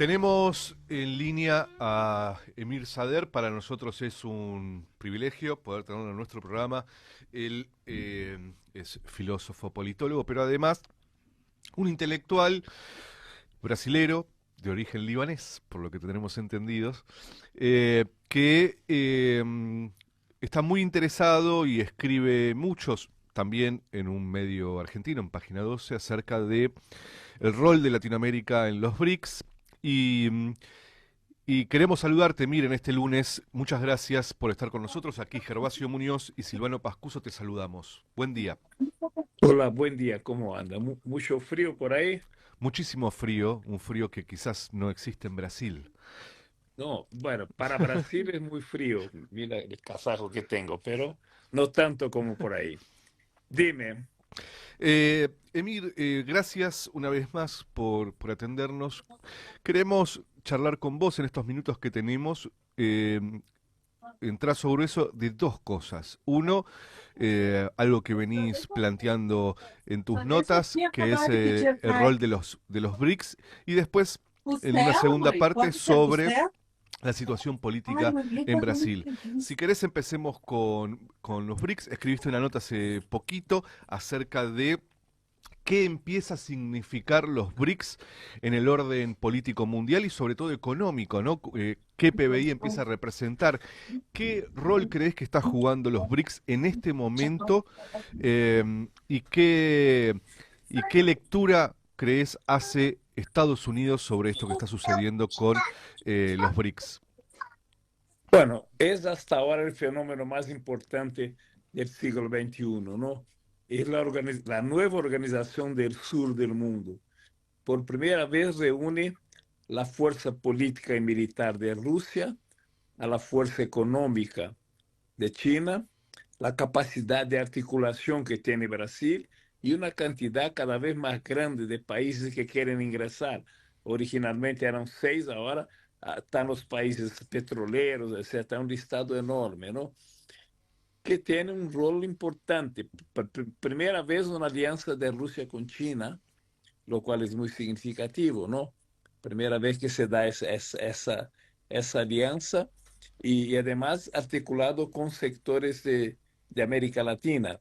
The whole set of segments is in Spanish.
Tenemos en línea a Emir Sader. Para nosotros es un privilegio poder tenerlo en nuestro programa. Él es filósofo, politólogo, pero además un intelectual brasilero de origen libanés, por lo que tenemos entendidos, que está muy interesado y escribe muchos también en un medio argentino, en Página 12, acerca de el rol de Latinoamérica en los BRICS. Y queremos saludarte, miren, este lunes. Muchas gracias por estar con nosotros. Aquí Gervasio Muñoz y Silvano Pascuso te saludamos. Buen día. Hola, buen día, ¿cómo anda? ¿Mucho frío por ahí? Muchísimo frío, un frío que quizás no existe en Brasil. No, bueno, para Brasil es muy frío, mira el casaco que tengo, pero no tanto como por ahí. Dime, Emir, gracias una vez más por atendernos. Queremos charlar con vos en estos minutos que tenemos. En trazo grueso de dos cosas. Uno, algo que venís planteando en tus notas, que es el rol de los BRICS, y después, en una segunda parte, sobre la situación política en Brasil. Si querés, empecemos con los BRICS. Escribiste una nota hace poquito acerca de qué empieza a significar los BRICS en el orden político mundial y sobre todo económico, ¿no? ¿Qué PBI empieza a representar? ¿Qué rol crees que está jugando los BRICS en este momento? ¿Y qué lectura crees hace Estados Unidos sobre esto que está sucediendo con los BRICS? bueno, es hasta ahora el fenómeno más importante del siglo XXI, ¿no? Es la nueva organización del sur del mundo. Por primera vez reúne la fuerza política y militar de Rusia a la fuerza económica de China, la capacidad de articulación que tiene Brasil y una cantidad cada vez más grande de países que quieren ingresar. Originalmente eran 6, ahora están los países petroleros, etc. Un listado enorme, ¿no? Que tiene un rol importante. Por primera vez una alianza de Rusia con China, lo cual es muy significativo, ¿no? Primera vez que se da esa alianza y además articulado con sectores de América Latina.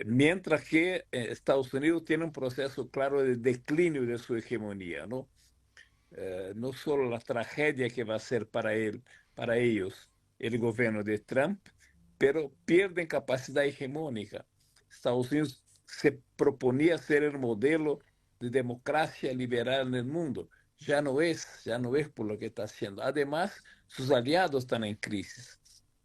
Mientras que Estados Unidos tiene un proceso claro de declinio de su hegemonía, ¿no? No solo la tragedia que va a ser para ellos el gobierno de Trump, pero pierden capacidad hegemónica. Estados Unidos se proponía ser el modelo de democracia liberal en el mundo. Ya no es por lo que está haciendo. Además, sus aliados están en crisis.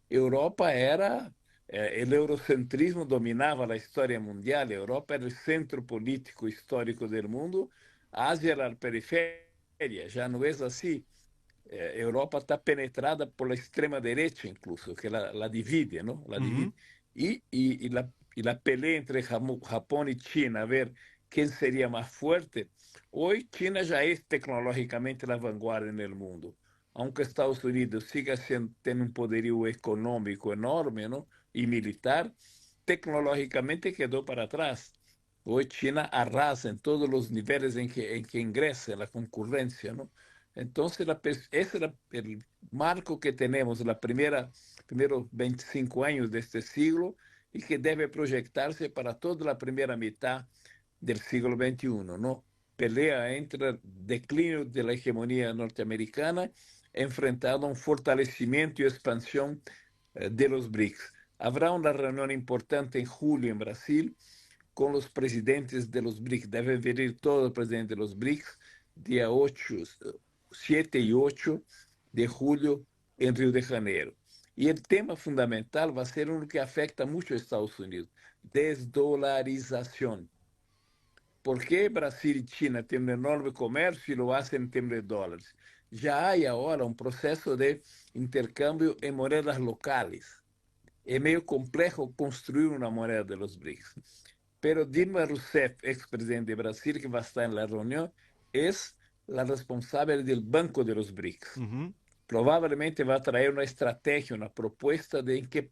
Europa era, el eurocentrismo dominaba la historia mundial, Europa era el centro político histórico del mundo, Asia era la periferia, ya no es así. Europa está penetrada por la extrema derecha incluso, que la divide, ¿no? La Ujú. divide. Y la pelea entre Japón y China, a ver quién sería más fuerte. Hoy China ya es tecnológicamente la vanguardia en el mundo. Aunque Estados Unidos siga teniendo un poderío económico enorme, ¿no? Y militar, tecnológicamente quedó para atrás. Hoy China arrasa en todos los niveles en que ingresa la concurrencia, ¿no? Entonces, ese era el marco que tenemos, primeros 25 años de este siglo y que debe proyectarse para toda la primera mitad del siglo XXI, ¿no? Pelea entre el declínio de la hegemonía norteamericana enfrentado a un fortalecimiento y expansión de los BRICS. Habrá una reunión importante en julio en Brasil con los presidentes de los BRICS. Debe venir todos los presidentes de los BRICS día 8, 7 y 8 de julio en Río de Janeiro. Y el tema fundamental va a ser uno que afecta mucho a Estados Unidos, desdolarización. ¿Por qué Brasil y China tienen un enorme comercio y lo hacen en términos de dólares? Ya hay ahora un proceso de intercambio en monedas locales. Es medio complejo construir una moneda de los BRICS. Pero Dilma Rousseff, ex-presidente de Brasil, que va a estar en la reunión, es la responsable del Banco de los BRICS. Ujú. Probablemente va a traer una estrategia, una propuesta de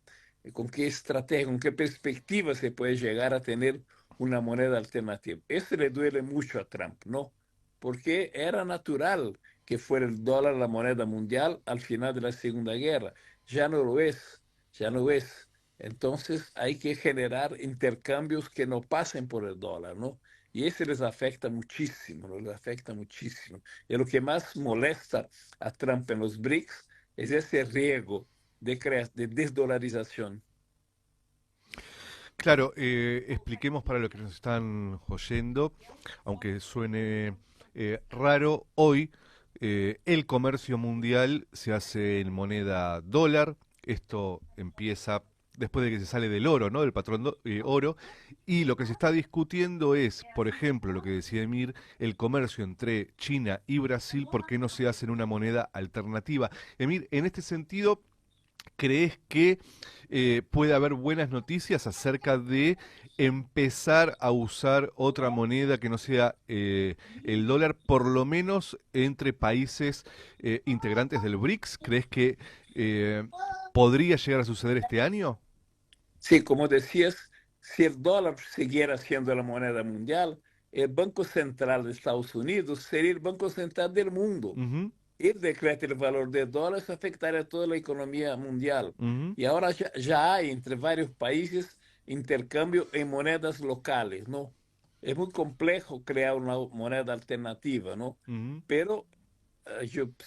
con qué estrategia, con qué perspectiva se puede llegar a tener una moneda alternativa. Eso le duele mucho a Trump, ¿no? porque era natural que fuera el dólar la moneda mundial al final de la Segunda Guerra. Ya no lo es, ya no es. Entonces hay que generar intercambios que no pasen por el dólar, ¿no? Y eso les afecta muchísimo, ¿no? Les afecta muchísimo. Y lo que más molesta a Trump en los BRICS es ese riesgo de desdolarización. Claro, expliquemos para los que nos están oyendo, aunque suene raro, hoy el comercio mundial se hace en moneda dólar. Esto empieza después de que se sale del oro, ¿no? Del patrón oro. Y lo que se está discutiendo es, por ejemplo, lo que decía Emir, el comercio entre China y Brasil, ¿por qué no se hace en una moneda alternativa? Emir, en este sentido, ¿crees que puede haber buenas noticias acerca de empezar a usar otra moneda que no sea el dólar, por lo menos entre países integrantes del BRICS? ¿Crees que podría llegar a suceder este año? Sí, como decías, si el dólar siguiera siendo la moneda mundial, el Banco Central de Estados Unidos sería el Banco Central del mundo. Ujú, El decreta el valor del dólar, eso afectaría a toda la economía mundial. ujú, Y ahora ya hay entre varios países intercambio en monedas locales, ¿no? Es muy complejo crear una moneda alternativa, ¿no? ujú. Pero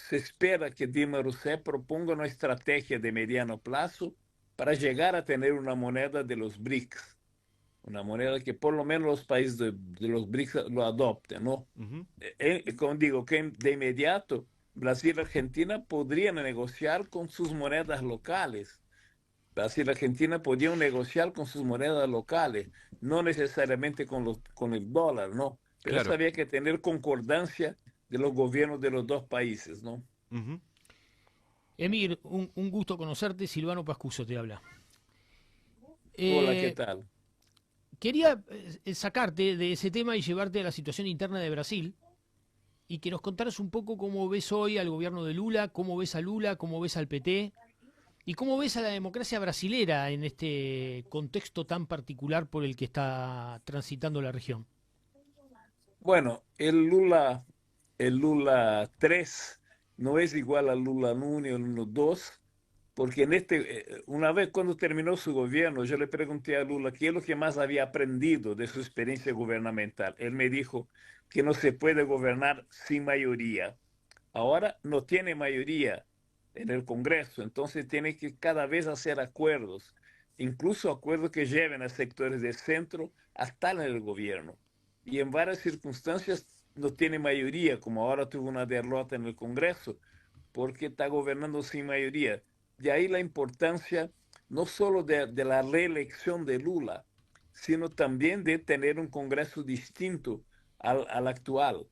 se espera que Dilma Rousseff proponga una estrategia de mediano plazo para llegar a tener una moneda de los BRICS, una moneda que por lo menos los países de los BRICS lo adopten, ¿no? Ujú. Como digo, que de inmediato Brasil y Argentina podrían negociar con sus monedas locales. Brasil y Argentina podrían negociar con sus monedas locales, no necesariamente con el dólar, ¿no? Pero eso Claro. había que tener concordancia de los gobiernos de los dos países, ¿no? Ujú. Emir, un gusto conocerte. Silvano Pascuso te habla. Hola, ¿qué Eh, tal? Quería sacarte de ese tema y llevarte a la situación interna de Brasil y que nos contaras un poco cómo ves hoy al gobierno de Lula, cómo ves a Lula, cómo ves al PT y cómo ves a la democracia brasilera en este contexto tan particular por el que está transitando la región. Bueno, el Lula 3 no es igual al Lula 1 y al Lula 2, porque una vez cuando terminó su gobierno, yo le pregunté a Lula qué es lo que más había aprendido de su experiencia gubernamental. Él me dijo que no se puede gobernar sin mayoría. Ahora no tiene mayoría en el Congreso, entonces tiene que cada vez hacer acuerdos, incluso acuerdos que lleven a sectores de centro a estar en el gobierno. Y en varias circunstancias no tiene mayoría, como ahora tuvo una derrota en el Congreso, porque está gobernando sin mayoría. De ahí la importancia no solo de la reelección de Lula, sino también de tener un Congreso distinto al actual.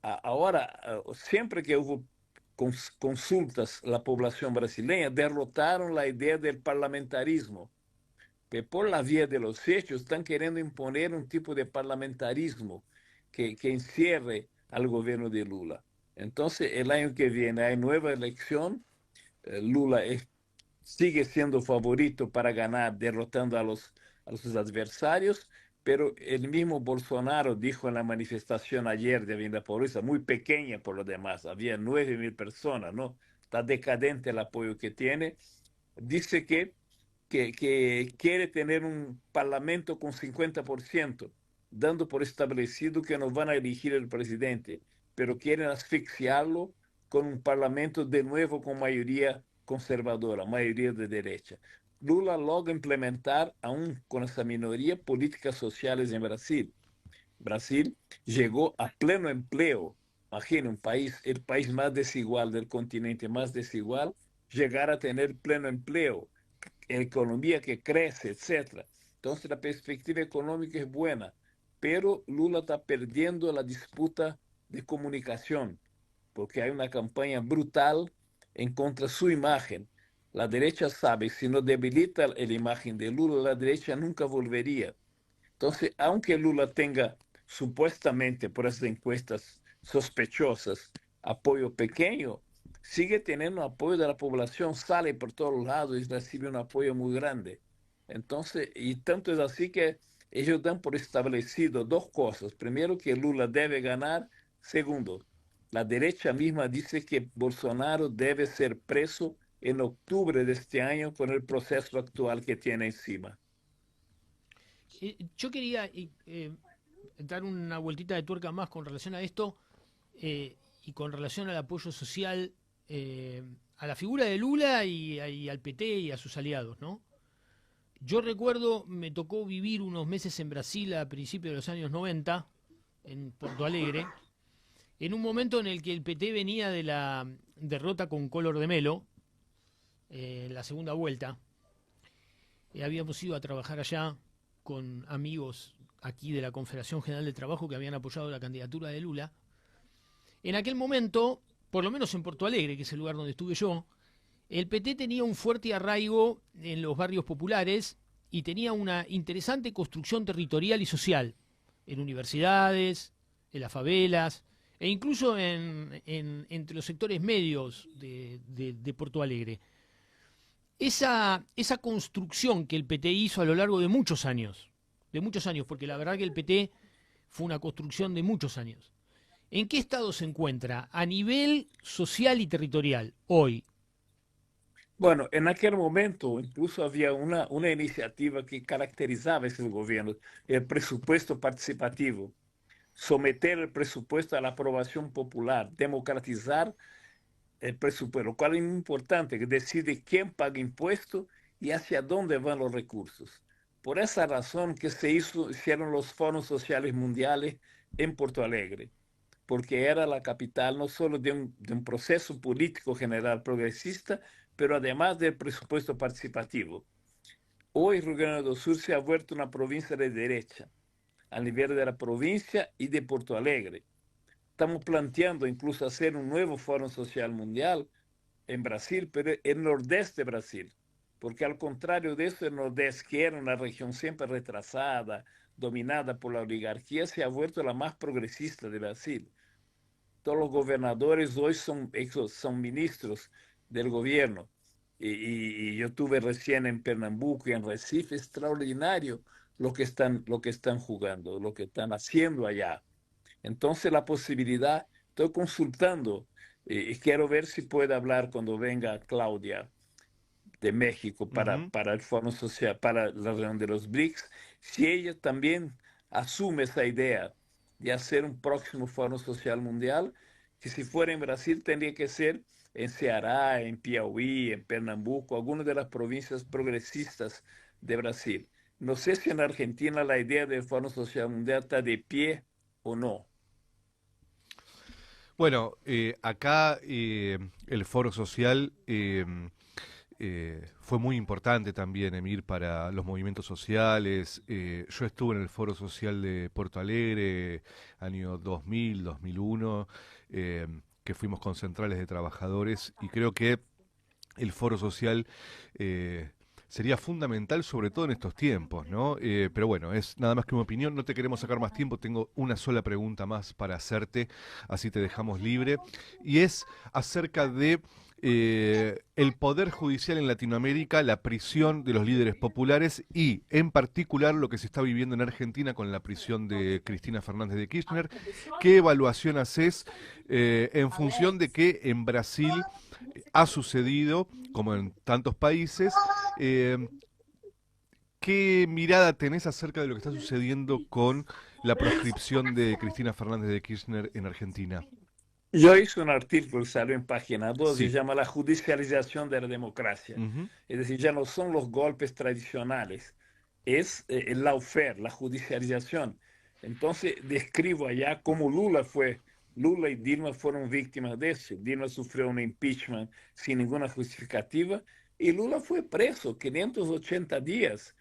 Ahora, siempre que hubo consultas, la población brasileña derrotaron la idea del parlamentarismo, que por la vía de los hechos están queriendo imponer un tipo de parlamentarismo que encierre al gobierno de Lula. Entonces, el año que viene hay nueva elección. Lula sigue siendo favorito para ganar, derrotando a sus adversarios, pero el mismo Bolsonaro dijo en la manifestación ayer de Avenida Paulista, muy pequeña por lo demás, había 9.000 personas, ¿no? Está decadente el apoyo que tiene. Dice que quiere tener un parlamento con 50%, dando por establecido que no van a elegir el presidente, pero quieren asfixiarlo con un parlamento de nuevo con mayoría conservadora, mayoría de derecha. Lula logra implementar, aún con esa minoría, políticas sociales en Brasil. Brasil llegó a pleno empleo. Imagina un país, el país más desigual del continente, más desigual, llegar a tener pleno empleo, economía que crece, etcétera. Entonces la perspectiva económica es buena, pero Lula está perdiendo la disputa de comunicación, porque hay una campaña brutal en contra de su imagen. La derecha sabe, si no debilita la imagen de Lula, la derecha nunca volvería. Entonces, aunque Lula tenga supuestamente por esas encuestas sospechosas apoyo pequeño, sigue teniendo apoyo de la población, sale por todos lados y recibe un apoyo muy grande. Entonces, y tanto es así que ellos dan por establecido dos cosas. Primero, que Lula debe ganar, Segundo, la derecha misma dice que Bolsonaro debe ser preso en octubre de este año con el proceso actual que tiene encima. Yo quería dar una vueltita de tuerca más con relación a esto y con relación al apoyo social a la figura de Lula y al PT y a sus aliados, ¿no? Yo recuerdo, me tocó vivir unos meses en Brasil a principios de los años 90, en Porto Alegre, en un momento en el que el PT venía de la derrota con Collor de Mello, en la segunda vuelta. Habíamos ido a trabajar allá con amigos aquí de la Confederación General de Trabajo que habían apoyado la candidatura de Lula. En aquel momento, por lo menos en Porto Alegre, que es el lugar donde estuve yo, el PT tenía un fuerte arraigo en los barrios populares y tenía una interesante construcción territorial y social en universidades, en las favelas e incluso entre los sectores medios de Porto Alegre. Esa construcción que el PT hizo a lo largo de muchos años, porque la verdad que el PT fue una construcción de muchos años. ¿En qué estado se encuentra a nivel social y territorial hoy? Bueno, en aquel momento incluso había una iniciativa que caracterizaba ese gobierno, el presupuesto participativo, someter el presupuesto a la aprobación popular, democratizar el presupuesto, lo cual es muy importante, que decide quién paga impuestos y hacia dónde van los recursos. Por esa razón que hicieron los foros sociales mundiales en Porto Alegre, porque era la capital no solo de un proceso político general progresista, pero además del presupuesto participativo. Hoy Rio Grande do Sul se ha vuelto una provincia de derecha, a nivel de la provincia y de Porto Alegre. Estamos planteando incluso hacer un nuevo Foro Social Mundial en Brasil, pero en el nordeste de Brasil, porque al contrario de eso, el nordeste, que era una región siempre retrasada, dominada por la oligarquía, se ha vuelto la más progresista de Brasil. Todos los gobernadores hoy son ministros del gobierno. Y yo estuve recién en Pernambuco y en Recife, extraordinario lo que están jugando, lo que están haciendo allá. Entonces la posibilidad, estoy consultando y quiero ver si puede hablar cuando venga Claudia de México Ujú. para el Foro Social, para la reunión de los BRICS, si ella también asume esa idea de hacer un próximo Foro Social Mundial, que si fuera en Brasil tendría que ser en Ceará, en Piauí, en Pernambuco, algunas de las provincias progresistas de Brasil. No sé si en Argentina la idea del Foro Social Mundial está de pie o no. Bueno, acá el foro social fue muy importante también, Emir, para los movimientos sociales. Yo estuve en el Foro Social de Porto Alegre, año 2000, 2001, que fuimos con centrales de trabajadores, y creo que el Foro Social sería fundamental, sobre todo en estos tiempos, ¿no? Pero bueno, es nada más que una opinión, no te queremos sacar más tiempo, tengo una sola pregunta más para hacerte, así te dejamos libre, y es acerca de el poder judicial en Latinoamérica, la prisión de los líderes populares y, en particular, lo que se está viviendo en Argentina con la prisión de Cristina Fernández de Kirchner. ¿Qué evaluación haces en función de que en Brasil ha sucedido, como en tantos países? ¿Qué mirada tenés acerca de lo que está sucediendo con la proscripción de Cristina Fernández de Kirchner en Argentina? Yo hice un artículo que salió en Página 2 y se Sí. llama La judicialización de la democracia. Ujú. Es decir, ya no son los golpes tradicionales, es el lawfare, la judicialización. Entonces, describo allá cómo Lula y Dilma fueron víctimas de eso. Dilma sufrió un impeachment sin ninguna justificativa y Lula fue preso 580 días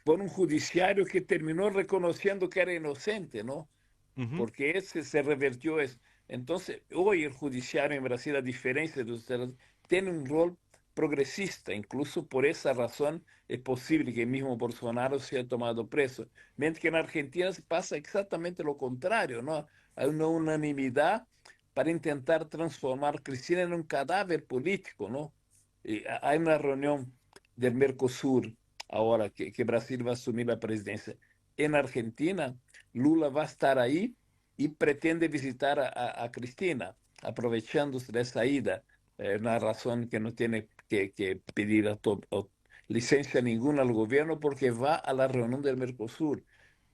por un judiciario que terminó reconociendo que era inocente, ¿no? Ujú. Porque ese se revertió eso. Entonces, hoy el judiciario en Brasil, a diferencia de ustedes, tiene un rol progresista. Incluso por esa razón es posible que el mismo Bolsonaro sea tomado preso. Mientras que en Argentina se pasa exactamente lo contrario, ¿no? Hay una unanimidad para intentar transformar a Cristina en un cadáver político, ¿no? Y hay una reunión del Mercosur ahora que Brasil va a asumir la presidencia. En Argentina, Lula va a estar ahí y pretende visitar a Cristina, aprovechándose de esa ida. Una razón que no tiene que pedir licencia ninguna al gobierno porque va a la reunión del Mercosur.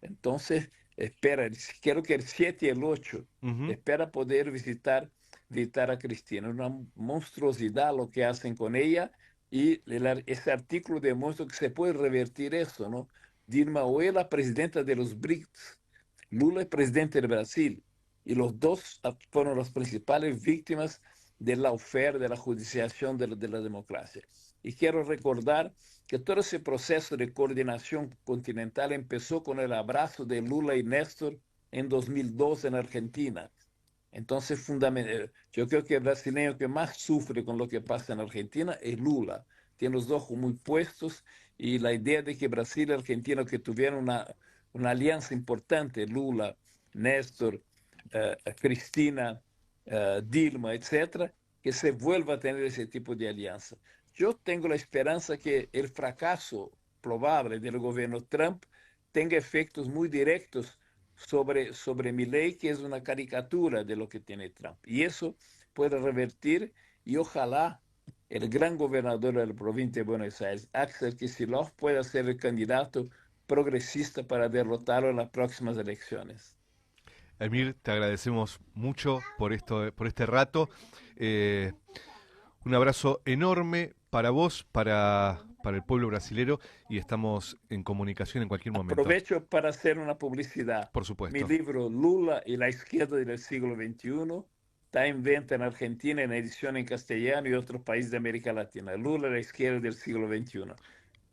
Entonces, espera, quiero que el 7 y el 8 Ujú. espera poder visitar a Cristina. Una monstruosidad lo que hacen con ella y ese artículo demuestra que se puede revertir eso, ¿no? Dilma hoy es la presidenta de los BRICS, Lula es presidente de Brasil y los dos fueron las principales víctimas del lawfare, de la judicialización de la democracia. Y quiero recordar que todo ese proceso de coordinación continental empezó con el abrazo de Lula y Néstor en 2002 en Argentina. Entonces, yo creo que el brasileño que más sufre con lo que pasa en Argentina es Lula. Tiene los ojos muy puestos y la idea de que Brasil y Argentina que tuvieron una alianza importante, Lula, Néstor, Cristina, Dilma, etcétera, que se vuelva a tener ese tipo de alianza. Yo tengo la esperanza que el fracaso probable del gobierno Trump tenga efectos muy directos sobre Milei, que es una caricatura de lo que tiene Trump. Y eso puede revertir y ojalá el gran gobernador de la provincia de Buenos Aires, Axel Kicillof, pueda ser el candidato progresista para derrotarlo en las próximas elecciones. Emir, te agradecemos mucho por esto, por este rato. Eh, un abrazo enorme para vos, para el pueblo brasilero y estamos en comunicación en cualquier momento. Aprovecho para hacer una publicidad. Por Mi supuesto. libro Lula y la izquierda del siglo XXI está en venta en Argentina en edición en castellano y otros países de América Latina. Lula y la izquierda del siglo XXI.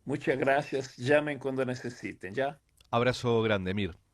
Muchas gracias. Llamen cuando necesiten, ¿ya? Abrazo grande, Emir.